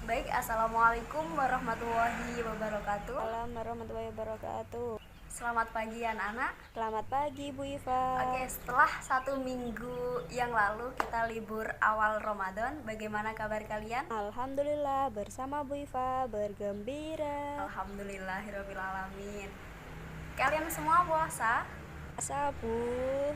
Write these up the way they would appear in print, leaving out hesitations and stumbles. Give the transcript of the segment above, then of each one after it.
Baik, assalamualaikum warahmatullahi wabarakatuh. Assalamualaikum warahmatullahi wabarakatuh. Selamat pagi anak-anak. Selamat pagi Bu Iva. Oke, setelah 1 minggu yang lalu kita libur awal Ramadan, bagaimana kabar kalian? Alhamdulillah bersama Bu Iva bergembira. Alhamdulillahirrahmanirrahim. Kalian semua puasa? Puasa Bu.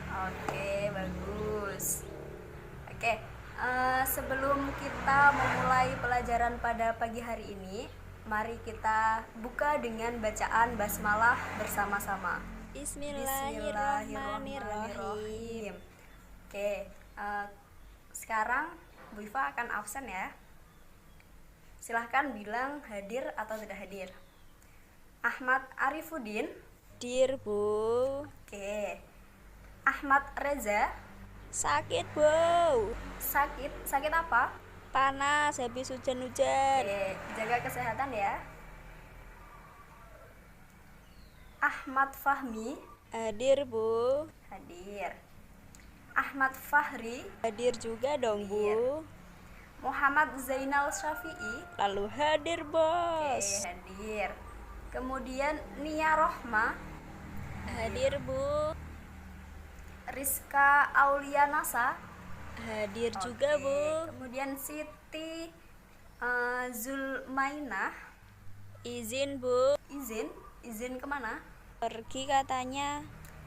Oke, bagus. Oke, sebelum kita memulai pelajaran pada pagi hari ini, mari kita buka dengan bacaan basmalah bersama-sama. Bismillahirrahmanirrahim. Oke, sekarang Bu Iva akan absen ya. Silahkan bilang hadir atau tidak hadir. Ahmad Arifuddin. Dir Bu. Oke. Ahmad Reza. Sakit Bu. Sakit apa? Panas habis hujan-hujan. Oke, jaga kesehatan ya. Ahmad Fahmi. Hadir Bu. Hadir. Ahmad Fahri. Hadir juga dong Bu. Muhammad Zainal Syafi'i. Lalu hadir Bos. Oke, hadir. Kemudian Nia Rohma. Hadir Bu. Rizka Aulianasa. Hadir juga Bu. Kemudian Siti Zulmainah. Izin Bu. Izin kemana? Pergi katanya.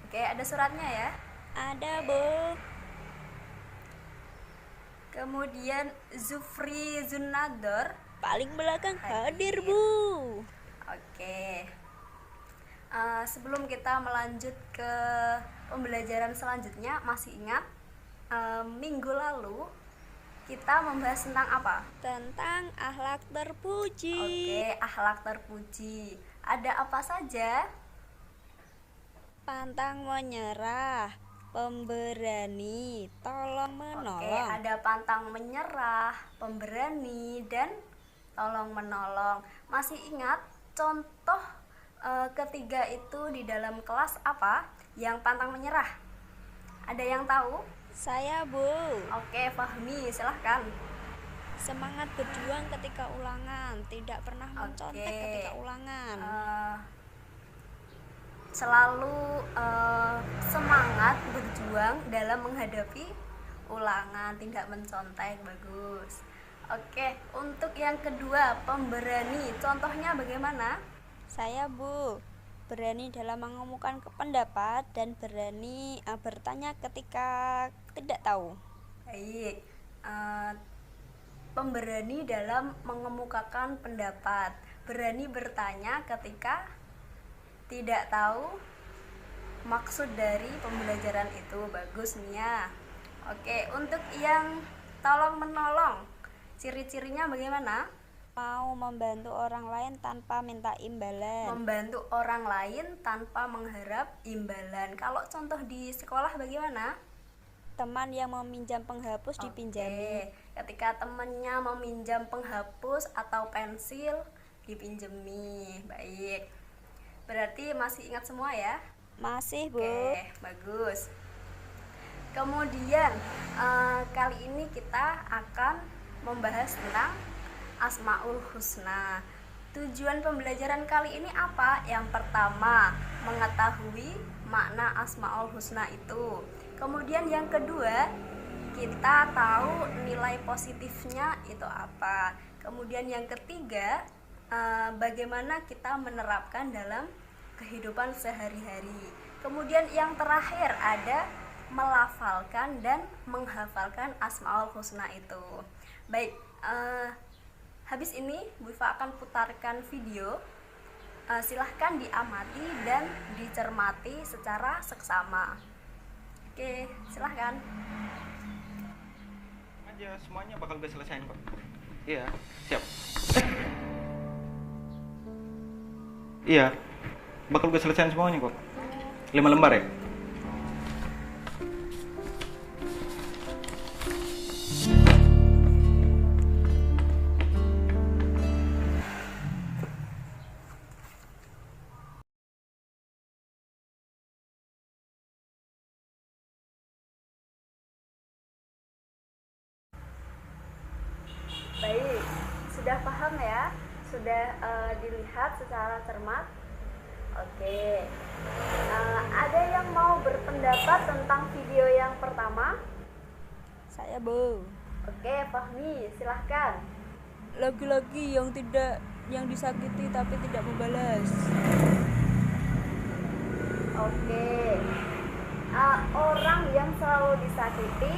Oke, ada suratnya ya. Ada Bu. Kemudian Zufri Zunador. Paling belakang hadir Bu. Oke. Sebelum kita melanjut ke pembelajaran selanjutnya, masih ingat minggu lalu kita membahas tentang apa? Tentang akhlak terpuji. Oke, akhlak terpuji. Ada apa saja? Pantang menyerah, pemberani, tolong menolong. Oke, ada pantang menyerah, pemberani, dan tolong menolong. Masih ingat contoh ketiga itu di dalam kelas apa? Yang pantang menyerah. Ada yang tahu? Saya Bu. Oke, Fahmi, silahkan. Semangat berjuang ketika ulangan, tidak pernah mencontek ketika ulangan. Selalu semangat berjuang dalam menghadapi ulangan, tidak mencontek. Bagus. Oke, untuk yang kedua, pemberani. Contohnya bagaimana? Saya Bu, berani dalam mengemukakan pendapat dan berani bertanya ketika tidak tahu. Baik. Pemberani dalam mengemukakan pendapat, berani bertanya ketika tidak tahu maksud dari pembelajaran itu. Bagus Nia. Oke, untuk yang tolong menolong, ciri-cirinya bagaimana? Mau membantu orang lain tanpa minta imbalan. Membantu orang lain tanpa mengharap imbalan. Kalau contoh di sekolah bagaimana? Teman yang meminjam penghapus dipinjami. Ketika temannya meminjam penghapus atau pensil, dipinjemi. Baik. Berarti masih ingat semua ya? Masih Bu. Oke, bagus. Kemudian kali ini kita akan membahas tentang Asmaul Husna. Tujuan pembelajaran kali ini apa? Yang pertama, mengetahui makna Asmaul Husna itu. Kemudian yang kedua, kita tahu nilai positifnya itu apa. Kemudian yang ketiga, bagaimana kita menerapkan dalam kehidupan sehari-hari. Kemudian yang terakhir ada melafalkan dan menghafalkan Asmaul Husna itu. Baik, habis ini Bu Iva akan putarkan video. Silahkan diamati dan dicermati secara seksama. Oke, silahkan. Aja semuanya bakal gue selesain kok. Iya, siap. Iya, bakal gue selesain semuanya kok. 5 lembar ya. Baik, sudah paham ya? Sudah dilihat secara cermat? Oke. Ada yang mau berpendapat tentang video yang pertama? Saya, Bu. Oke, Fahmi, silahkan. Laki-laki yang disakiti tapi tidak membalas. Oke. Orang yang selalu disakiti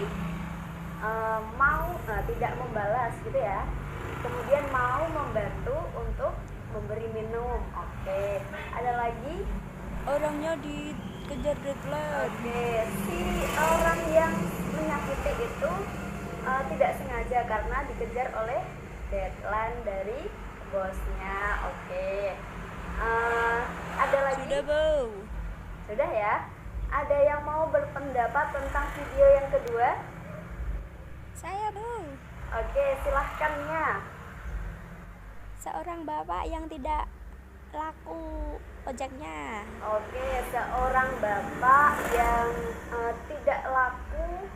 tidak membalas gitu ya. Kemudian mau membantu untuk memberi minum. Oke. Ada lagi? Orangnya dikejar deadline. Oke. Si orang yang menyakiti itu tidak sengaja karena dikejar oleh deadline dari bosnya. Oke. Ada lagi? Sudah, Bu. Sudah ya? Ada yang mau berpendapat tentang video yang kedua? Saya, Bu. Oke, silahkannya. Seorang bapak yang tidak laku ojeknya. Oke, seorang bapak yang tidak laku,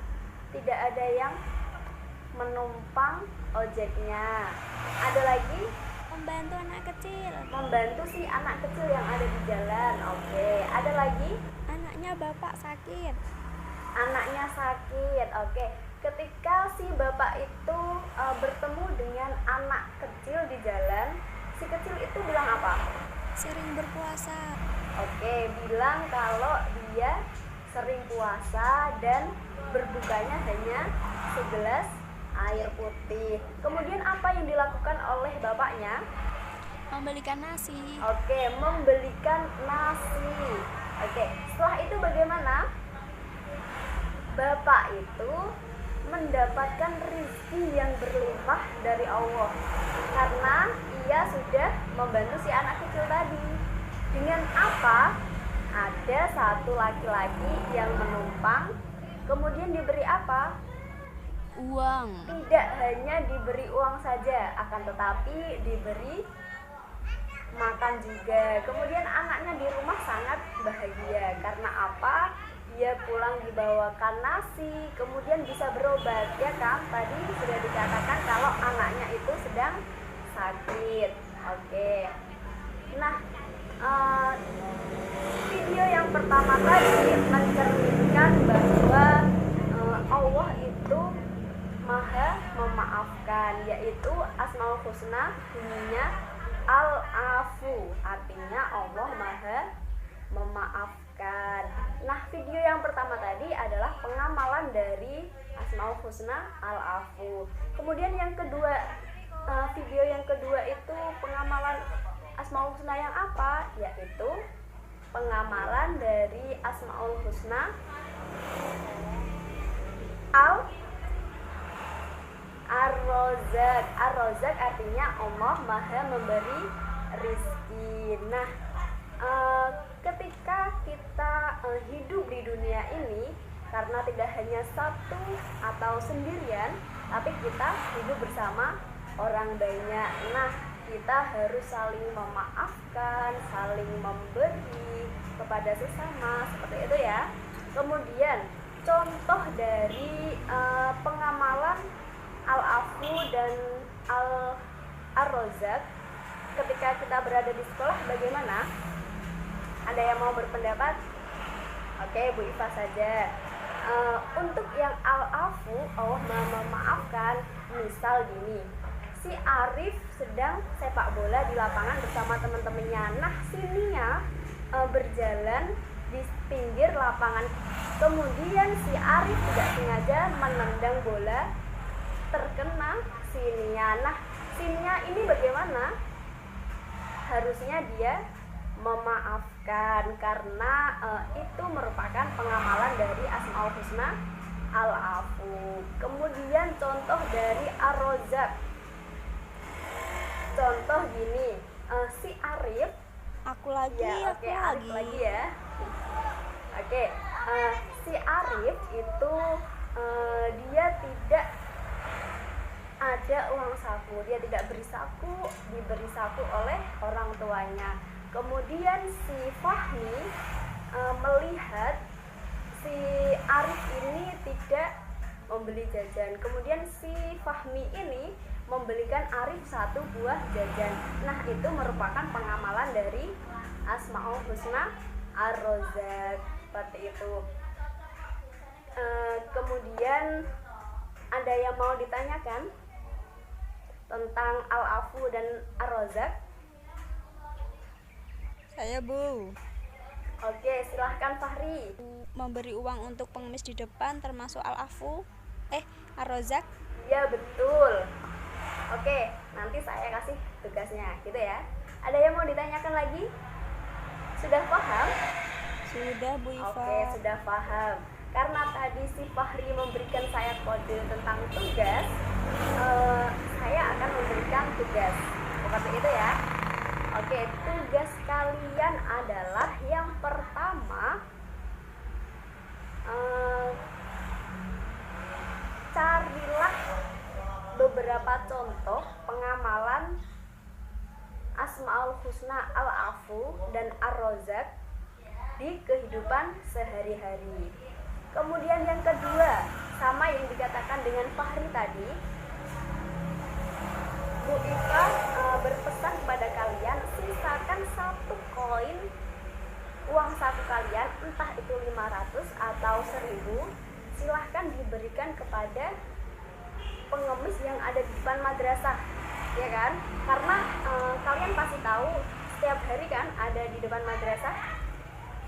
tidak ada yang menumpang ojeknya. Ada lagi? Membantu anak kecil. Membantu si anak kecil yang ada di jalan. Oke, ada lagi? Anaknya bapak sakit. Anaknya sakit. Oke, ketika si bapak itu bertemu dengan anak kecil di jalan, si kecil itu bilang apa? Sering berpuasa. Oke, bilang kalau dia sering puasa dan berbukanya hanya segelas air putih. Kemudian apa yang dilakukan oleh bapaknya? Membelikan nasi. Oke, membelikan nasi. Oke, setelah itu bagaimana? Bapak itu mendapatkan rezeki yang berlimpah dari Allah karena ia sudah membantu si anak kecil tadi. Dengan apa? Ada satu laki-laki yang menumpang, kemudian diberi apa? Uang. Tidak hanya diberi uang saja, akan tetapi diberi makan juga. Kemudian anaknya di rumah sangat bahagia karena apa? Dia pulang dibawakan nasi, kemudian bisa berobat, ya kan? Tadi sudah dikatakan kalau anaknya itu sedang sakit. Oke. Nah, video yang pertama tadi mencerminkan bahwa Allah itu Maha memaafkan, yaitu Asmaul Husna bunyinya Al-Afu, artinya Allah Maha memaafkan. Nah, video yang pertama tadi adalah pengamalan dari Asmaul Husna Al-Afu. Kemudian yang kedua, video yang kedua itu pengamalan Asmaul Husna yang apa? Yaitu pengamalan dari Asmaul Husna Ar-Razzaq. Ar-Razzaq artinya Allah Maha memberi rizki. Nah, ketika kita hidup di dunia ini, karena tidak hanya satu atau sendirian, tapi kita hidup bersama orang banyak. Nah, kita harus saling memaafkan, saling memberi kepada sesama, seperti itu ya. Kemudian contoh dari pengamalan Al-Afu dan Ar-Razzaq ketika kita berada di sekolah bagaimana? Ada yang mau berpendapat? Oke, Bu Iva saja. Untuk yang Al-Afu, Allah memaafkan, misal gini, si Arif sedang sepak bola di lapangan bersama teman-temannya. Nah, Sinia berjalan di pinggir lapangan. Kemudian si Arif tidak sengaja menendang bola, terkena Sinia. Nah, Sinia ini bagaimana? Harusnya dia memaafkan karena itu merupakan pengamalan dari Asmaul Husna Al-Afu. Kemudian contoh dari Ar-Razzaq. Contoh gini, si Arif, Aku lagi, ya, aku Arif lagi ya. Oke, si Arif itu dia tidak ada uang saku, dia tidak beri saku, diberi saku oleh orang tuanya. Kemudian si Fahmi melihat si Arif ini tidak membeli jajan. Kemudian si Fahmi ini membelikan Arif 1 buah jajan. Nah, itu merupakan pengamalan dari Asmaul Husna Ar-Razzaq, seperti itu. Kemudian ada yang mau ditanyakan tentang Al-Afu dan Ar-Razzaq? Saya, Bu. Oke, silahkan Fahri. Memberi uang untuk pengemis di depan termasuk Al-Afu? Ar-Razzaq? Ya, betul. Oke, nanti saya kasih tugasnya, gitu ya. Ada yang mau ditanyakan lagi? Sudah paham? Sudah, Bu Iva. Oke, sudah paham. Karena tadi si Fahri memberikan saya kode tentang tugas, saya akan memberikan tugas. Seperti itu ya. Oke, tugas kalian adalah yang pertama, carilah beberapa contoh pengamalan Asmaul Husna Al-Afu dan Ar-Razzaq di kehidupan sehari-hari. Kemudian yang kedua, sama yang dikatakan dengan Fahri tadi, Bu Iva berpesan kepada kalian, sisakan 1 koin uang saku kalian, entah itu 500 atau 1000, silahkan diberikan kepada pengemis yang ada di depan madrasah, ya kan? Karena kalian pasti tahu setiap hari kan ada di depan madrasah.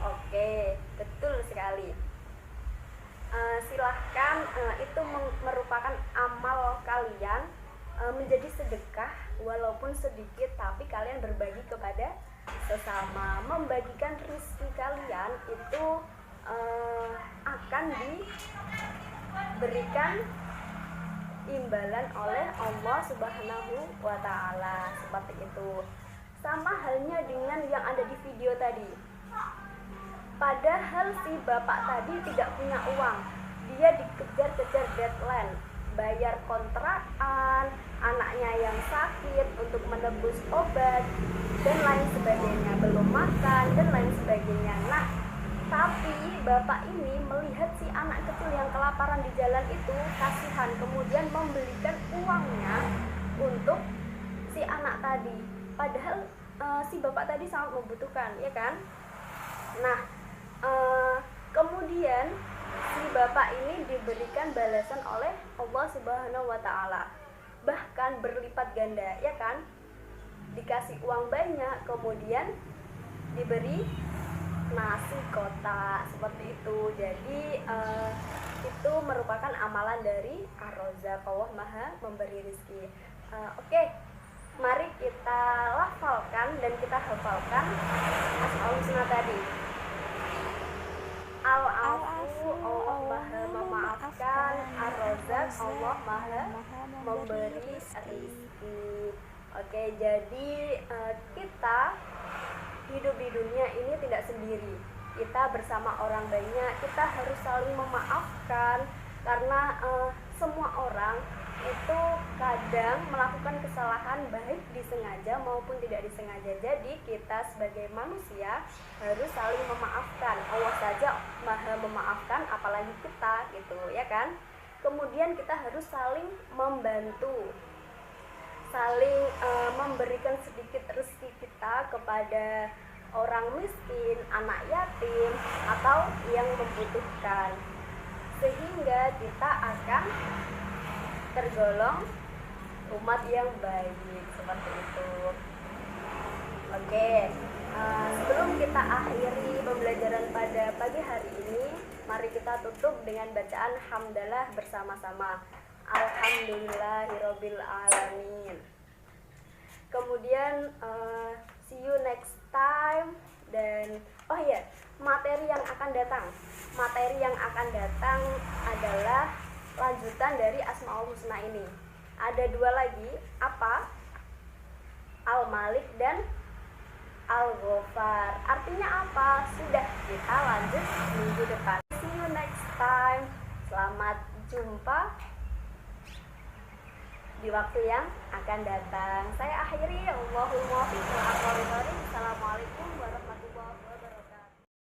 Oke, betul sekali. Silahkan, itu merupakan amal kalian, menjadi sedekah walaupun sedikit, tapi kalian berbagi kepada sesama. Membagikan rezeki kalian itu akan diberikan imbalan oleh Allah Subhanahu wa Ta'ala, seperti itu. Sama halnya dengan yang ada di video tadi. Padahal si bapak tadi tidak punya uang, dia dikejar-kejar deadline, bayar kontrakan, anaknya yang sakit untuk menebus obat dan lain sebagainya, belum makan dan lain sebagainya. Nah, tapi bapak ini melihat si anak kecil yang kelaparan di jalan itu, kasihan, kemudian membelikan uangnya untuk si anak tadi. Padahal si bapak tadi sangat membutuhkan, ya kan? Nah, kemudian si bapak ini diberikan balasan oleh Allah Subhanahu wa Ta'ala, bahkan berlipat ganda, ya kan? Dikasih uang banyak, kemudian diberi nasi kotak, seperti itu. Jadi itu merupakan amalan dari Ar-Razzaq, Allah Maha memberi rezeki. Oke, mari kita lafalkan dan kita hafalkan Asmaul Husna tadi. Al-Afu, Allah Maha memaafkan. Ar-Razzaq, Allah Maha memberi rezeki. Oke, jadi kita hidup di dunia ini tidak sendiri. Kita bersama orang banyak. Kita harus saling memaafkan, karena semua orang itu kadang melakukan kesalahan, baik disengaja maupun tidak disengaja. Jadi kita sebagai manusia harus saling memaafkan. Allah saja Maha memaafkan, apalagi kita, gitu ya kan. Kemudian kita harus saling membantu, saling memberikan sedikit rezeki kita kepada orang miskin, anak yatim, atau yang membutuhkan, sehingga kita akan tergolong umat yang baik, seperti itu. Oke, sebelum kita akhiri pembelajaran pada pagi hari ini, mari kita tutup dengan bacaan hamdalah bersama-sama. Alhamdulillahirabbil alamin. Kemudian see you next time. Dan oh iya, materi yang akan datang adalah lanjutan dari Asmaul Husna ini. Ada 2 lagi, apa? Al-Malik dan Al-Ghafar. Artinya apa? Sudah, kita lanjut minggu depan. See you next time. Selamat jumpa di waktu yang akan datang. Saya akhiri, Allahul muwaffiq wal aqwamit thoriq. Assalamualaikum